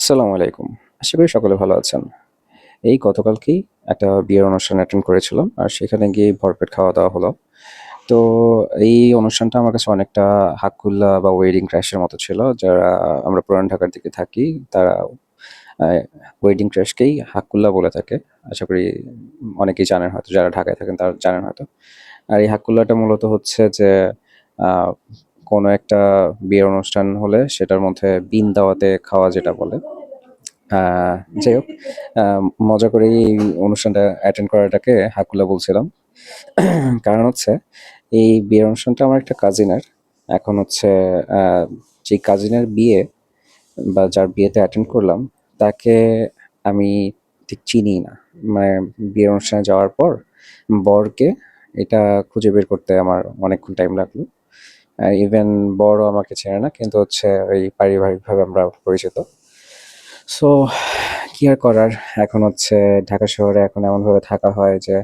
আসসালামু আলাইকুম। আশা করি সকলে ভালো আছেন। এই গতকালকেই একটা বিয়ের অনুষ্ঠান অ্যাটেন্ড করেছিলাম। আর সেখানে গিয়ে ভরপেট খাওয়া-দাওয়া হলো। তো এই অনুষ্ঠানটা আমার কাছে অনেকটা হাক্কুল্লা বা ওয়েডিং ক্র্যাশের মতো ছিল। যারা আমরা পুরান ঢাকার দিকে থাকি তারা আ ওয়েডিং ক্র্যাশকেই হাক্কুল্লা বলে থাকে। আশা করি অনেকেই জানেন হয়তো, যারা ঢাকায় থাকেন তারা জানেন হয়তো। আর এই হাক্কুল্লাটা মূলত হচ্ছে যে আ কোনো একটা বিয়ের অনুষ্ঠান হলে সেটার মধ্যে বিন দাওয়াতে খাওয়া যেটা বলে। আ যাই হোক, আ মজা করেই এই অনুষ্ঠানটা অ্যাটেন্ড করাটাকে হাকুলা বলছিলাম। কারণ হচ্ছে এই বিয়ের অনুষ্ঠানটা আমার একটা কাজিনের। এখন হচ্ছে আ যে কাজিনের বিয়ে বা যার বিয়েতে অ্যাটেন্ড করলাম, তাকে আমি ঠিক চিনিই না। মানে বিয়ের অনুষ্ঠানে যাওয়ার পর বরকে এটা খুঁজে বের করতে আমার অনেকক্ষণ টাইম লাগলো। ইভেন বরও আমাকে চেনে না, কিন্তু হচ্ছে ওই পারিবারিকভাবে আমরা পরিচিত। সো কি আর করার? এখন হচ্ছে ঢাকা শহরে এখন এমনভাবে থাকা হয় যে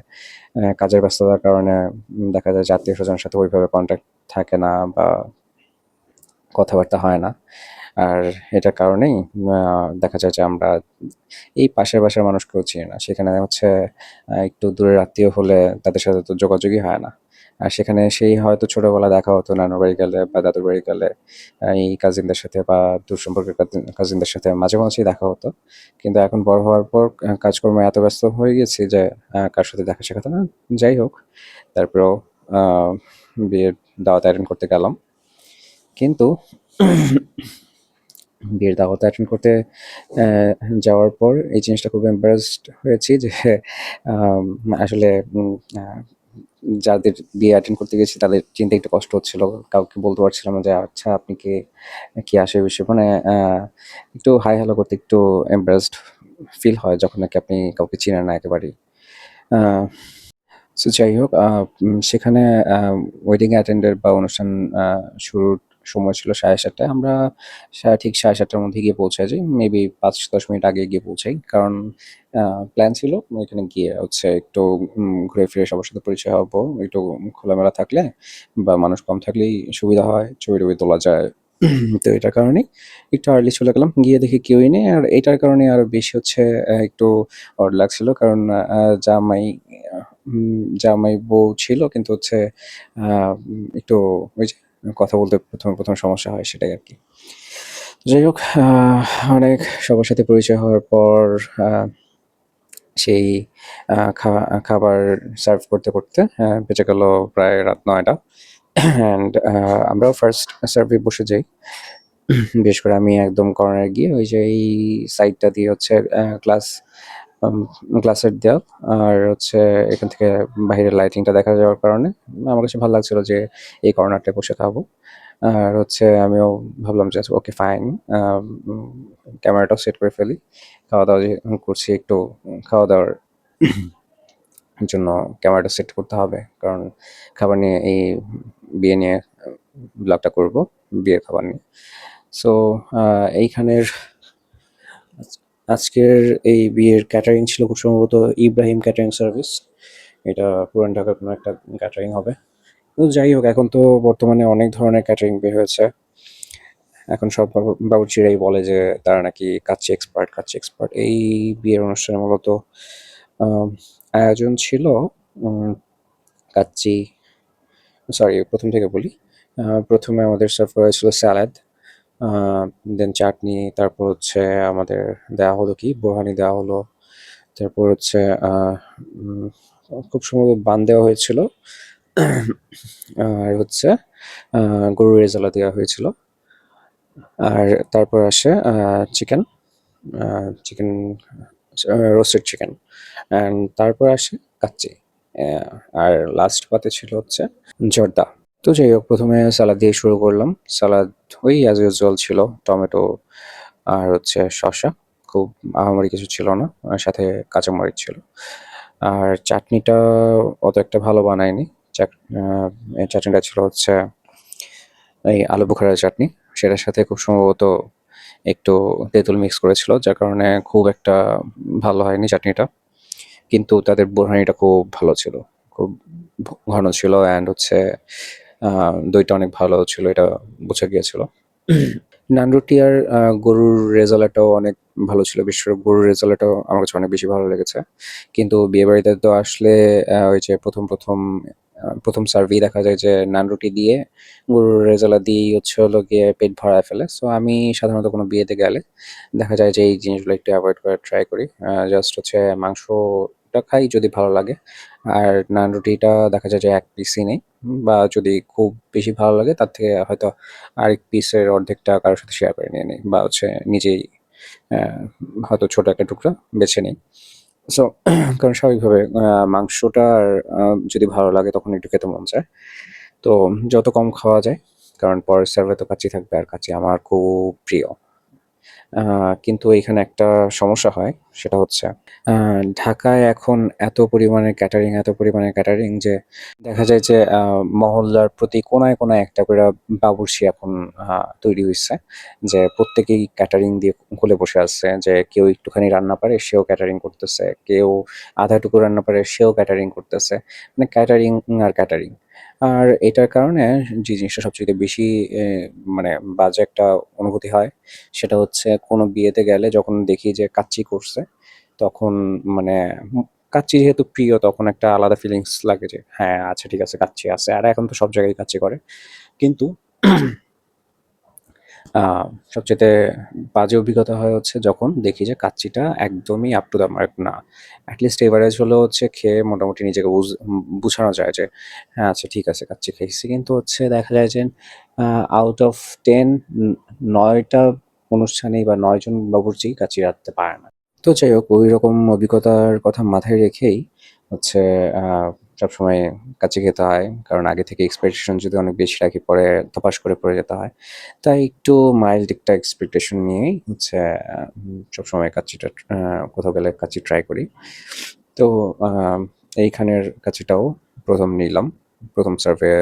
কাজের ব্যস্ততার কারণে দেখা যায় যে আত্মীয়স্বজনের সাথে ওইভাবে কনট্যাক্ট থাকে না বা কথাবার্তা হয় না। আর এটার কারণেই আ দেখা যায় যে আমরা এই পাশের বাসার মানুষকেও চিনি না। সেখানে হচ্ছে একটু দূরের আত্মীয় হলে তাদের সাথে তো যোগাযোগই হয় না। আর সেখানে সেই হয়তো ছোটবেলায় দেখা হতো নানুর বাড়ি গেলে বা দাদুর বাড়ি গেলে এই কাজিনদের সাথে বা দূর সম্পর্কের কাজিনদের সাথে মাঝে মাঝেই দেখা হতো। কিন্তু এখন বড় হওয়ার পর কাজকর্মে এত ব্যস্ত হয়ে গেছি যে কারো সাথে দেখা সাক্ষাৎ হয় না। যাই হোক, তারপরেও আ বিয়ের দাওয়াত অ্যাটেন্ড করতে গেলাম। কিন্তু বিয়ের দাওয়াত অ্যাটেন্ড করতে অ্যা যাওয়ার পর এই জিনিসটা খুব এম্বারাসড হয়েছি যে আম আসলে আ যাদের বিয়ে অ্যাটেন্ড করতে গেছি তাদের চিনতে একটু কষ্ট হচ্ছিল। কাউকে বলতে পারছিলাম না যে, "আচ্ছা আপনি কে? কি আসে এই বিষয়ে?" মানে একটু হাই হ্যালো করতে একটু এম্বারাসড ফিল হয় যখন নাকি আপনি কাউকে চিনেন না একেবারেই। আ সো যাই হোক, সেখানে আ ওয়েডিং অ্যাটেন্ডের বা অনুষ্ঠান আ শুরুর সময় ছিল ৭:৩০ টায়। আমরা ঠিক ৭:৩০ টার মধ্যে গিয়ে পৌঁছে যাই। মেবি ৫-১০ মিনিট আগে গিয়ে পৌঁছাই। কারণ আ প্ল্যান ছিল ওইখানে গিয়ে হচ্ছে একটু ঘুরে ফিরে সবার সাথে পরিচয় হবো। একটু খোলামেলা থাকলে বা মানুষ কম থাকলেই সুবিধা হয়। ছবি-টবি তোলা যায়। তো এটার কারণেই একটু আর্লি চলে গেলাম। গিয়ে দেখি কেউই নেই। আর এটার কারণে আরো বেশি হচ্ছে একটু অড লাগছিল। কারণ জামাই আ জামাই বউ ছিল, কিন্তু হচ্ছে আ একটু ওই যে কথা বলতে ১ম সমস্যা হয়, সেটাই আরকি। যাই হোক, অনেক সবার সাথে পরিচয় হওয়ার পর আ সেই খাবার সার্ভ করতে বেজে গেল প্রায় রাত ৯টা। অ্যান্ড আমরাও ফার্স্ট সার্ভে বসে যাই। বিশেষ করে আমি একদম কর্নারে গিয়ে ওই যে এই সাইডটা দিয়ে হচ্ছে আম গ্লাসের দেওয়াল। আর হচ্ছে এখান থেকে বাহিরের লাইটিংটা দেখা যাওয়ার কারণে আমার কাছে ভাল লাগছিল যে এই কর্নারটায় বসে খাবো। আর হচ্ছে আমিও ভাবলাম যে আচ্ছা ওকে ফাইন। আম উম ক্যামেরাটাও সেট করে ফেলি। খাওয়া-দাওয়া যেহেতু করছি, একটু খাওয়া-দাওয়ার জন্য ক্যামেরাটা সেট করতে হবে। কারণ খাবার নিয়ে বিয়ে নিয়ে ব্লগটা করব, বিয়ের খাবার নিয়ে। সো আ এইখানের আজ আজকের এই বিয়ের ক্যাটারিং ছিল খুব সম্ভবত ইব্রাহিম ক্যাটারিং সার্ভিস। এটা পুরান ঢাকার কোনো একটা ক্যাটারিং হবে। তো যাই হোক, এখন তো বর্তমানে অনেক ধরনের ক্যাটারিং বের হয়েছে। এখন সব বাবুর্চিরাই বলে যে তারা নাকি কাচ্চি এক্সপার্ট, কাচ্চি এক্সপার্ট। এই বিয়ের অনুষ্ঠানে মূলত আম আয়োজন ছিল উম কাচ্চি, সরি ১ম থেকে বলি। ১ম এ আমাদের সার্ভ করা হয়েছিল স্যালাড, আ দেন চাটনি, তারপর হচ্ছে আমাদের দেওয়া হলো কি বোরহানি দেওয়া হলো। তারপর হচ্ছে আ উম খুব সম্ভবত বান দেওয়া হয়েছিল। আর হচ্ছে আ গরুর রেজালা দেওয়া হয়েছিল। আর তারপর আসে chicken, a chicken roasted chicken, and তারপর আসে কাচ্চি। অ্যা আর লাস্ট পাতে ছিল হচ্ছে জর্দা। তো যাই হোক, ১ম এ সালাদ দিয়ে শুরু করলাম। সালাদ ওই অ্যাজ ইউজুয়াল ছিল। টমেটো আর হচ্ছে শসা। খুব আহামরি কিছু ছিল না। আর সাথে কাঁচামরিচ ছিল। আর চাটনিটা অত একটা ভালো বানায়নি। চাট আ এই চাটনিটা ছিল হচ্ছে এই আলু বোখারার চাটনি। সেটার সাথে খুব সম্ভবত একটু তেঁতুল মিক্স করেছিল, যার কারণে খুব একটা ভালো হয়নি চাটনিটা। কিন্তু তাদের বোরহানিটা খুব ভালো ছিল। খুব ঘন ছিল, অ্যান্ড হচ্ছে আ দইটা অনেক ভালো ছিল, এটা বোঝা গিয়েছিল। নান রুটি আর গরুর রেজালাটাও অনেক ভালো ছিল। বিশেষ করে গরুর রেজালাটাও আমার কাছে অনেক বেশি ভালো লেগেছে। কিন্তু বিয়েবাড়িতে তো আসলে ওই যে ১ম সার্ভেই দেখা যায় যে নান রুটি দিয়ে গরুর রেজালা দিয়েই হচ্ছে হলো গিয়ে পেট ভরায় ফেলে। সো আমি সাধারণত কোনো বিয়েতে গেলে দেখা যায় যে এই জিনিসগুলো একটু এভয়েড করার ট্রাই করি। জাস্ট হচ্ছে মাংসটা খাই যদি ভালো লাগে। আর নান রুটিটা দেখা যায় যে ১ পিসই নেই, বা যদি খুব বেশি ভালো লাগে তার থেকে হয়তো আরেক পিসের অর্ধেকটা কারো সাথে শেয়ার করে নিয়ে নিই, বা হচ্ছে নিজেই হয়তো ছোট একটা টুকরা বেছে নিই। সো কারণ স্বাভাবিকভাবে মাংসটা আর যদি ভালো লাগে তখন একটু খেতে মন চায়। তো যত কম খাওয়া যায়, কারণ পরের সার্ভে তো কাচ্চি থাকবে, আর কাচ্চি আমার খুব প্রিয়। আ কিন্তু এখানে একটা সমস্যা হয়, সেটা হচ্ছে আ ঢাকায় এখন এত পরিমাণে ক্যাটারিং যে দেখা যায় যে মহল্লার প্রতি কোণায়, কোণায় একটা কইরা বাবুর্চি এখন আ তৈরি হইছে। যে প্রত্যেকেই ক্যাটারিং দিয়ে খুলে বসে আছে। যে কেউ একটুখানি রান্না পারে সেও ক্যাটারিং করতেছে। কেউ আধাটুকু রান্না পারে সেও ক্যাটারিং করতেছে। মানে ক্যাটারিং আর ক্যাটারিং। আর এটার কারণে যে জিনিসটা সবচাইতে বেশি এ মানে বাজে একটা অনুভূতি হয়, সেটা হচ্ছে কোনো বিয়েতে গেলে যখন দেখি যে কাচ্চি করছে, তখন মানে কাচ্চি যেহেতু প্রিয় তখন একটা আলাদা ফিলিংস লাগে যে হ্যাঁ, আচ্ছা ঠিক আছে কাচ্চি আছে। আর এখন তো সব জায়গায় কাচ্চি করে। কিন্তু আ সবচাইতে বাজে অভিজ্ঞতা হয় হচ্ছে যখন দেখি যে কাচ্চিটা একদমই আপ টু দ্য মার্ক না। এট লিস্ট এভারেজ হলেও হচ্ছে খেয়ে মোটামুটি নিজেকে বুঝানো যায় যে হ্যাঁ, আচ্ছা ঠিক আছে কাচ্চি খেয়েছি। কিন্তু হচ্ছে দেখা যায় যে আ আউট অফ 10 ৯ টা অনুষ্ঠানেই বা ৯ জন বাবুর্চি কাচ্চি রাঁধতে পারে না। তো যাই হোক, ঐরকম অভিজ্ঞতার কথা মাথায় রেখেই হচ্ছে আ সবসময় কাচ্চি খেতে হয়। কারণ আগে থেকে এক্সপেকটেশন যদি অনেক বেশি রাখি, পরে ধপাস করে পড়ে যেতে হয়। তাই একটু মাইল্ড একটা এক্সপেকটেশন নিয়েই হচ্ছে সবসময় কাচ্চিটা কোথাও গেলে কাচ্চি ট্রাই করি। তো আ এইখানের কাচ্চিটাও ১ম নিলাম। ১ম সার্ভে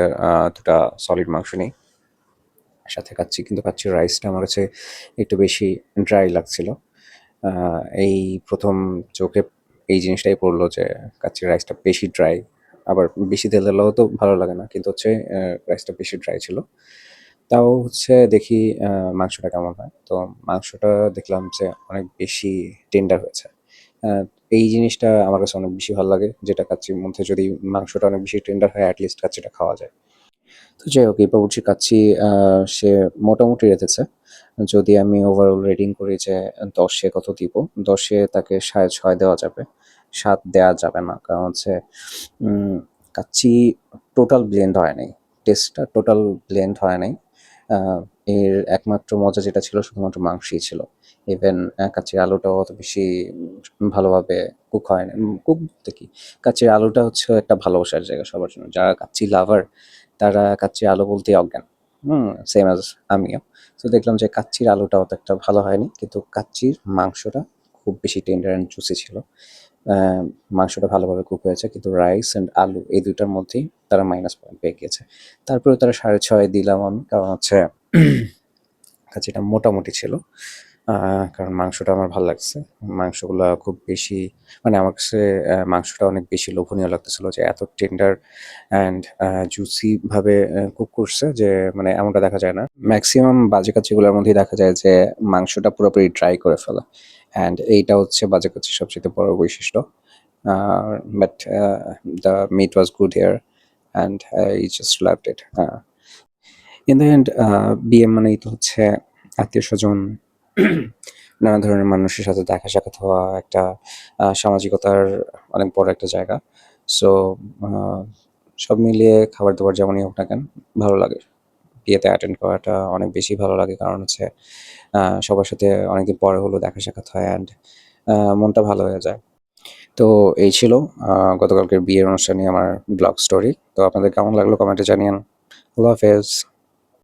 ২ টা সলিড মাংস নেই। সাথে কাচ্চি, কিন্তু কাচ্চির রাইসটা আমার কাছে একটু বেশি ড্রাই লাগছিল। আ এই ১ম চোখে এই জিনিসটাই পড়ল যে কাচ্চির রাইসটা বেশি ড্রাই। আবার বেশি তেল ঢালাও তো ভালো লাগে না। কিন্তু হচ্ছে রাইসটা বেশি ড্রাই ছিল। তাও হচ্ছে দেখি আ মাংসটা কেমন হয়। তো মাংসটা দেখলাম যে অনেক বেশি টেন্ডার হয়েছে। আ এই জিনিসটা আমার কাছে অনেক বেশি ভাল লাগে। যেটা কাচ্চির মধ্যে যদি মাংসটা অনেক বেশি টেন্ডার হয়, এট লিস্ট কাচ্চিটা খাওয়া যায়। তো যাই হোক, এই বাবুর্চি কাচ্চি আ সে মোটামুটি রেঁধেছে। যদি আমি ওভারঅল রেটিং করি যে ১০ এ কত দিব? ১০ এ তাকে ৬.৫ দেওয়া যাবে। ৭ দেয়া যাবে না। কারণ হচ্ছে উম কাচ্চি টোটাল ব্লেন্ড হয় নাই। টেস্টটা টোটাল ব্লেন্ড হয় নাই। আ এর একমাত্র মজা যেটা ছিল শুধুমাত্র মাংসেই ছিল। ইভেন কাচ্চির আলুটাও অত বেশি ভালোভাবে কুক হয় নাই। কুক বলতে কি? কাচ্চির আলুটা হচ্ছে একটা ভালোবাসার জায়গা সবার জন্য। যারা কাচ্চি লাভার তারা কাচ্চির আলু বলতেই অজ্ঞান। সেম অ্যাজ আমিও। তো দেখলাম যে কাচ্চির আলুটা অত একটা ভালো হয়নি। কিন্তু কাচ্চির মাংসটা খুব বেশি টেন্ডার অ্যান্ড জুসি ছিল। অ্যা মাংসটা ভালোভাবে কুক হয়েছে। কিন্তু রাইস অ্যান্ড আলু এই ২ টার মধ্যেই তারা মাইনাস পয়েন্ট পেয়ে গিয়েছে। তারপরেও তারা ৬.৫ দিলাম আমি। কারণ হচ্ছে কাচ্চিটা মোটামুটি ছিল। আ কারণ মাংসটা আমার ভাল লাগছে। মাংসগুলা খুব বেশি, মানে আমার কাছে মাংসটা অনেক বেশি লোভনীয় লাগতেছিল যে এত টেন্ডার অ্যান্ড জুসি ভাবে কুক করছে যে মানে এমনটা দেখা যায় না। মেক্সিমাম বাজে কাচ্চিগুলোর মধ্যেই দেখা যায় যে মাংসটা পুরোপুরি ড্রাই করে ফেলে। অ্যান্ড এইটা হচ্ছে বাজে কাচ্চির সবচাইতে বড় বৈশিষ্ট্য। আ but the meat was good here and I just loved it. In the end বিয়ে মানেই তো হচ্ছে আত্মীয়স্বজন, নানা ধরনের মানুষের সাথে দেখা সাক্ষাৎ হওয়া, একটা সামাজিকতার অনেক বড় একটা জায়গা। সো আ সব মিলিয়ে খাবার-দাবার যেমনই হোক না কেন ভালো লাগে। বিয়েতে অ্যাটেন্ড করাটা অনেক বেশি ভালো লাগে। কারণ হচ্ছে সবার সাথে অনেকদিন পরে হলেও দেখা সাক্ষাৎ হয় অ্যান্ড মনটা ভালো হয়ে যায়। তো এই ছিল আ গতকালকের বিয়ের অনুষ্ঠানে আমার ব্লগ স্টোরি। তো আপনাদের কেমন লাগলো কমেন্টে জানিয়েন। আল্লাহ হাফেজ।